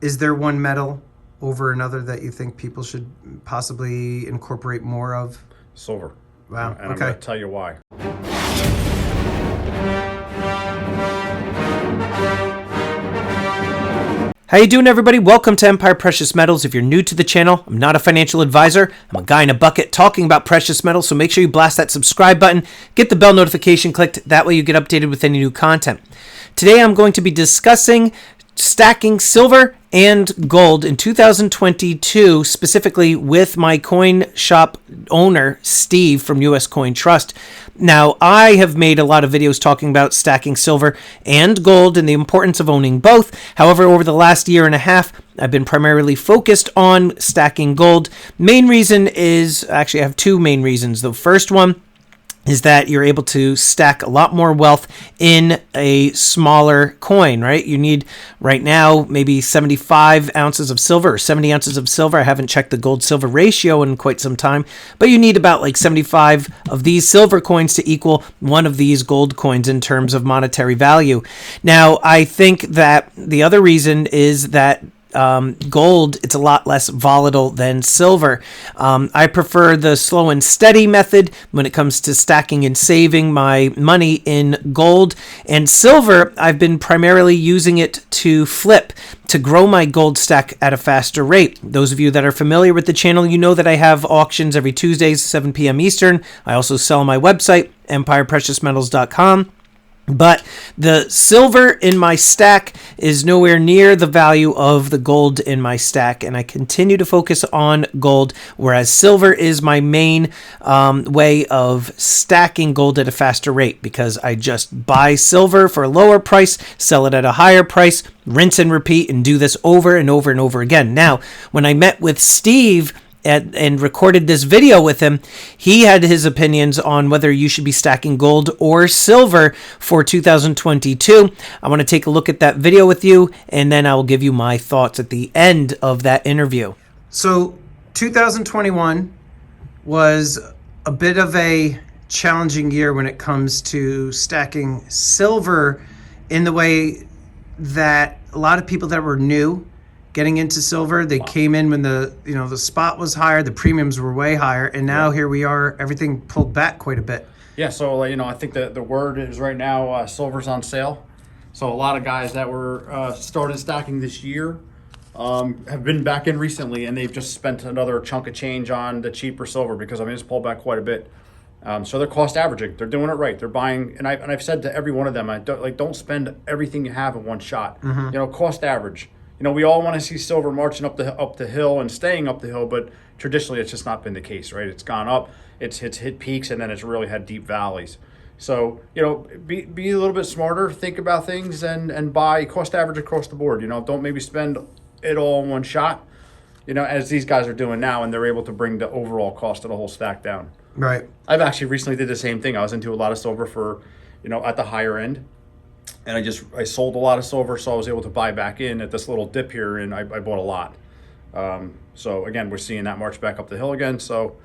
Is there one metal over another that you think people should possibly incorporate more of? Silver. Wow. And I'm going to tell you why. How you doing, everybody? Welcome to Empire Precious Metals. If you're new to the channel, I'm not a financial advisor. I'm a guy in a bucket talking about precious metals, so make sure you blast that subscribe button, get the bell notification clicked, that way you get updated with any new content. Today I'm going to be discussing stacking silver and gold in 2022, specifically with my coin shop owner, Steve from US Coin Trust. Now, I have made a lot of videos talking about stacking silver and gold and the importance of owning both. However, over the last year and a half, I've been primarily focused on stacking gold. Main reason is, actually I have two main reasons. The first one is that you're able to stack a lot more wealth in a smaller coin, right? You need, right now, maybe 75 ounces of silver or 70 ounces of silver. I haven't checked the gold-silver ratio in quite some time, but you need about like 75 of these silver coins to equal one of these gold coins in terms of monetary value. Now, I think that the other reason is that gold, it's a lot less volatile than silver. I prefer the slow and steady method when it comes to stacking and saving my money in gold. And silver, I've been primarily using it to flip, to grow my gold stack at a faster rate. Those of you that are familiar with the channel, you know that I have auctions every Tuesdays, 7 p.m. Eastern. I also sell on my website, empirepreciousmetals.com. But the silver in my stack is nowhere near the value of the gold in my stack, and I continue to focus on gold, whereas silver is my main way of stacking gold at a faster rate, because I just buy silver for a lower price, sell it at a higher price, rinse and repeat, and do this over and over and over again. Now, when I met with Steve and recorded this video with him, he had his opinions on whether you should be stacking gold or silver for 2022. I want to take a look at that video with you, and then I will give you my thoughts at the end of that interview. So 2021 was a bit of a challenging year when it comes to stacking silver, in the way that a lot of people that were new getting into silver, they came in when the spot was higher, the premiums were way higher, and now here we are, everything pulled back quite a bit. Yeah, so I think that the word is right now silver's on sale. So a lot of guys that were started stacking this year have been back in recently, and they've just spent another chunk of change on the cheaper silver because it's pulled back quite a bit. So they're cost averaging. They're doing it right. They're buying, and I've said to every one of them, don't spend everything you have in one shot. Cost average. We all want to see silver marching up the hill and staying up the hill, but traditionally it's just not been the case, right? It's gone up, it's hit peaks, and then it's really had deep valleys. So, be a little bit smarter, think about things, and buy cost average across the board. Don't maybe spend it all in one shot, as these guys are doing now, and they're able to bring the overall cost of the whole stack down. Right. I've actually recently did the same thing. I was into a lot of silver for, at the higher end. And I sold a lot of silver, so I was able to buy back in at this little dip here, and I bought a lot. So again, we're seeing that march back up the hill again. So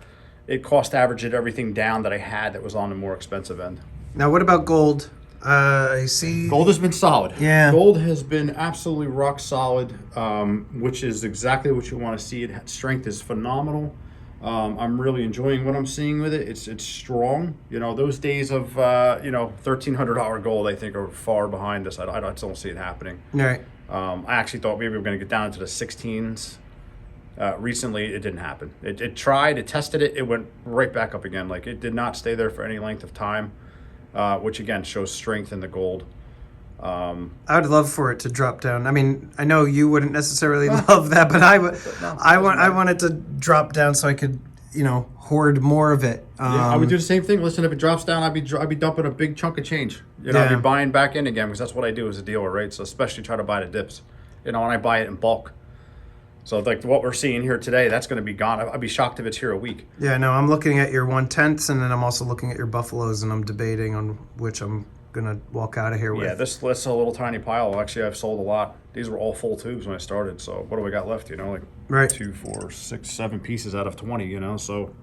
it cost averaged everything down that I had that was on the more expensive end. Now, what about gold? I see gold has been solid. Yeah, gold has been absolutely rock solid, which is exactly what you want to see. Strength is phenomenal. I'm really enjoying what I'm seeing with it. It's strong. Those days of $1,300 gold, I think, are far behind us. I don't see it happening. Right. I actually thought maybe we were going to get down into the 16s. Recently, it didn't happen. It tried, it tested it, it went right back up again. Like, it did not stay there for any length of time, which again shows strength in the gold. I would love for it to drop down. I mean, I know you wouldn't necessarily love that, but I want it to drop down so I could, hoard more of it. Yeah, I would do the same thing. Listen, if it drops down, I'd be dumping a big chunk of change. I'd be buying back in again, because that's what I do as a dealer, right? So especially try to buy the dips. When I buy it in bulk. So like what we're seeing here today, that's going to be gone. I'd be shocked if it's here a week. Yeah, no, I'm looking at your 1/10, and then I'm also looking at your buffaloes, and I'm debating on which I'm gonna walk out of here with. Yeah, this list's a little tiny pile. Actually, I've sold a lot. These were all full tubes when I started. So what do we got left? Right. 2, 4, 6, 7 pieces out of 20. So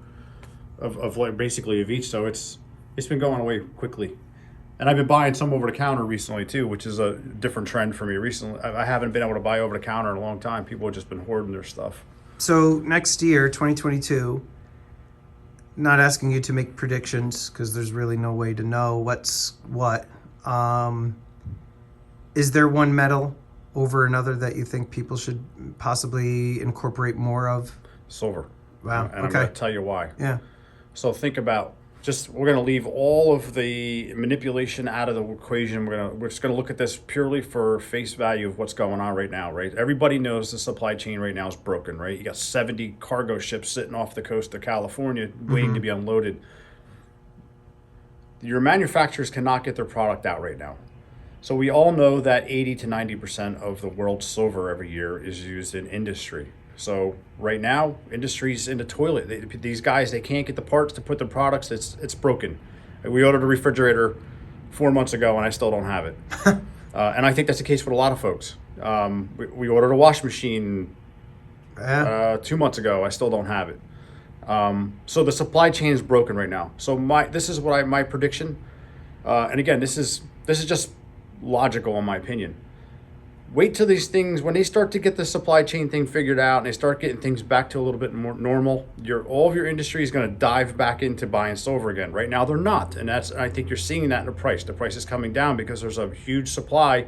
of like basically of each. So it's been going away quickly. And I've been buying some over the counter recently too, which is a different trend for me recently. I haven't been able to buy over the counter in a long time. People have just been hoarding their stuff. So next year, 2022, not asking you to make predictions because there's really no way to know what's what. Is there one metal over another that you think people should possibly incorporate more of? Silver. Wow. And I'm going to tell you why. Yeah. So think about we're going to leave all of the manipulation out of the equation. We're just going to look at this purely for face value of what's going on right now, right? Everybody knows the supply chain right now is broken, right? You got 70 cargo ships sitting off the coast of California waiting to be unloaded. Your manufacturers cannot get their product out right now. So we all know that 80 to 90% of the world's silver every year is used in industry. So right now, industry's in the toilet. These guys, they can't get the parts to put the products. It's broken. We ordered a refrigerator 4 months ago, and I still don't have it. And I think that's the case with a lot of folks. We ordered a washing machine 2 months ago. I still don't have it. So the supply chain is broken right now. So this is my prediction. And again, this is just logical in my opinion. Wait till these things, when they start to get the supply chain thing figured out and they start getting things back to a little bit more normal, all of your industry is going to dive back into buying silver again. Right now they're not, and I think you're seeing that in the price. The price is coming down because there's a huge supply.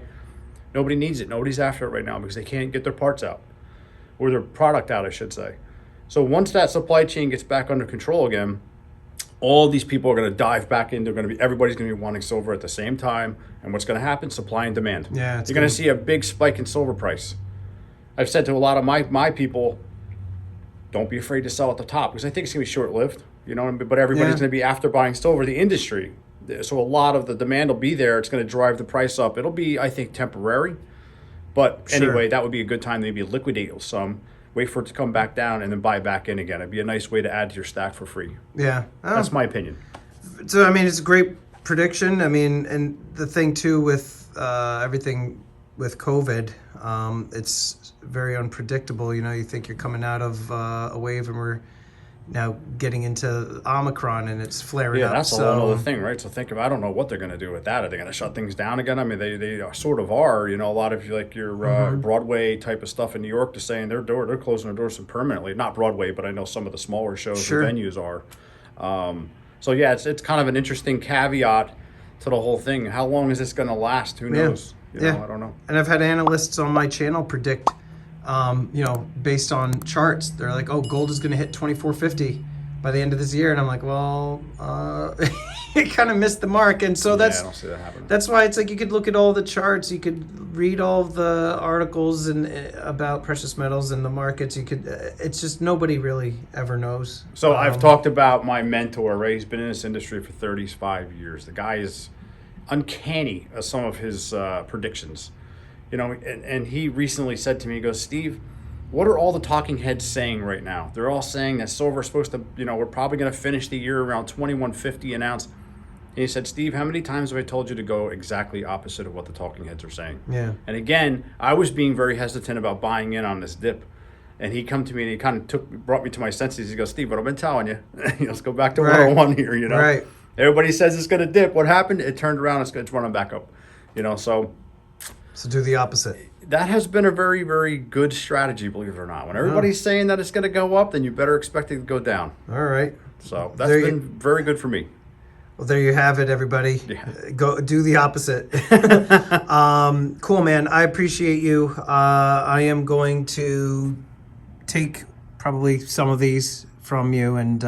Nobody needs it. Nobody's after it right now because they can't get their parts out, or their product out, I should say. So once that supply chain gets back under control again, all these people are going to dive back in. Everybody's going to be wanting silver at the same time. And what's going to happen? Supply and demand. Yeah, you're going to see a big spike in silver price. I've said to a lot of my people, don't be afraid to sell at the top because I think it's going to be short-lived. But everybody's going to be after buying silver, the industry. So a lot of the demand will be there. It's going to drive the price up. It'll be, I think, temporary. But anyway, that would be a good time to maybe liquidate some. Wait for it to come back down and then buy back in again. It'd be a nice way to add to your stack for free. Yeah. That's my opinion. So, it's a great prediction. And the thing, too, with everything with COVID, it's very unpredictable. You think you're coming out of a wave and we're now getting into Omicron and it's flaring up. Yeah, that's a whole other thing, right? So I don't know what they're going to do with that. Are they going to shut things down again? They sort of are. A lot of your Broadway type of stuff in New York, they're saying they're closing their doors permanently. Not Broadway, but I know some of the smaller shows and venues are. So yeah, it's kind of an interesting caveat to the whole thing. How long is this going to last? Who knows? I don't know. And I've had analysts on my channel predict. Based on charts, they're like, oh, gold is going to hit 2450 by the end of this year. And I'm like, well, it kind of missed the mark. And so I don't see that happening. That's why it's like you could look at all the charts. You could read all of the articles about precious metals and the markets. It's just nobody really ever knows. So I've talked about my mentor, Ray. He's been in this industry for 35 years. The guy is uncanny as some of his predictions. And he recently said to me, he goes, Steve, what are all the talking heads saying right now? They're all saying that silver is supposed to, we're probably going to finish the year around 2150 an ounce. And he said, Steve, how many times have I told you to go exactly opposite of what the talking heads are saying? Yeah. And again, I was being very hesitant about buying in on this dip. And he come to me and he kind of brought me to my senses. He goes, Steve, what I've been telling you, let's go back to 101 here, Right. Everybody says it's going to dip. What happened? It turned around. It's running back up, So do the opposite. That has been a very, very good strategy, believe it or not. When everybody's saying that it's going to go up, then you better expect it to go down. All right. So that's been very good for me. Well, there you have it, everybody. Yeah. Go do the opposite. Cool, man. I appreciate you. I am going to take probably some of these from you and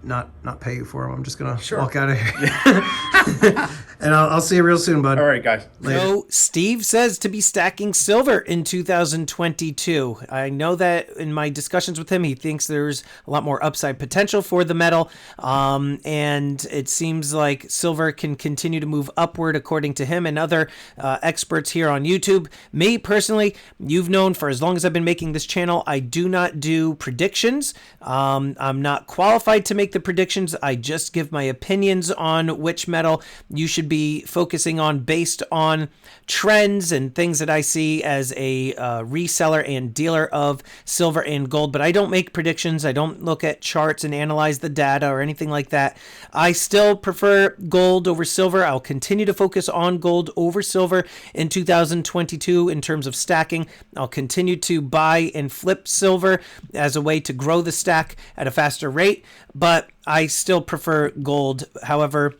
not pay you for them. I'm just gonna walk out of here. And I'll see you real soon, bud. All right, guys. Later. So Steve says to be stacking silver in 2022. I know that in my discussions with him, he thinks there's a lot more upside potential for the metal. And it seems like silver can continue to move upward according to him and other experts here on YouTube. Me personally, you've known for as long as I've been making this channel, I do not do predictions. I'm not qualified to make the predictions. I just give my opinions on which metal you should be focusing on based on trends and things that I see as a reseller and dealer of silver and gold. But I don't make predictions. I don't look at charts and analyze the data or anything like that. I still prefer gold over silver. I'll continue to focus on gold over silver in 2022 in terms of stacking. I'll continue to buy and flip silver as a way to grow the stack at a faster rate, but I still prefer gold. However,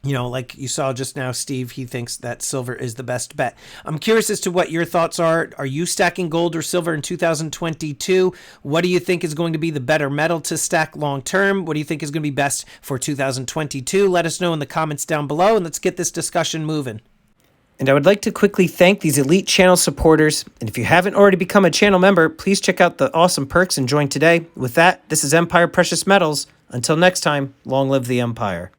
like you saw just now, Steve, he thinks that silver is the best bet. I'm curious as to what your thoughts are. Are you stacking gold or silver in 2022? What do you think is going to be the better metal to stack long term? What do you think is going to be best for 2022? Let us know in the comments down below, and let's get this discussion moving. And I would like to quickly thank these elite channel supporters. And if you haven't already become a channel member, please check out the awesome perks and join today. With that, this is Empire Precious Metals. Until next time, long live the Empire.